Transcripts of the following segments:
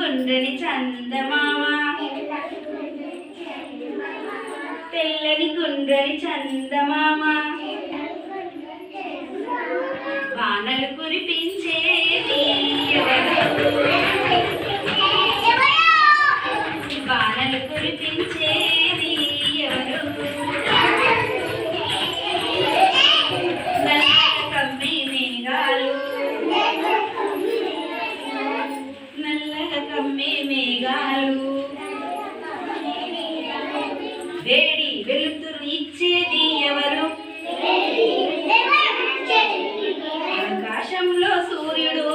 గుండ్రని చందమామ తెల్లని గుండ్రని చందమామ వానలు కురిపించేది వానలు కురిపించేది ఎవరు నల్లగా కమ్మే మేఘాలు నల్లగా కమ్మే మేఘాలు వేడి వెలుతురు ఇచ్చేది ఎవరు ఆకాశంలో సూర్యుడు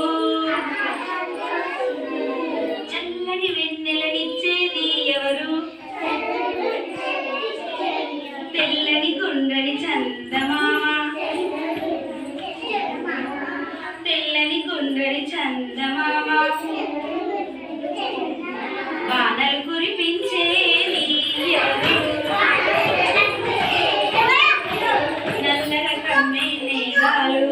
చల్లని వెన్నెలనిచ్చేది ఎవరు తెల్లని గుండ్రని చందమామ తెల్లని గుండ్రని చందమామ వానలు కురిపించేది ఎవరు నల్లగా కమ్మే మేఘాలు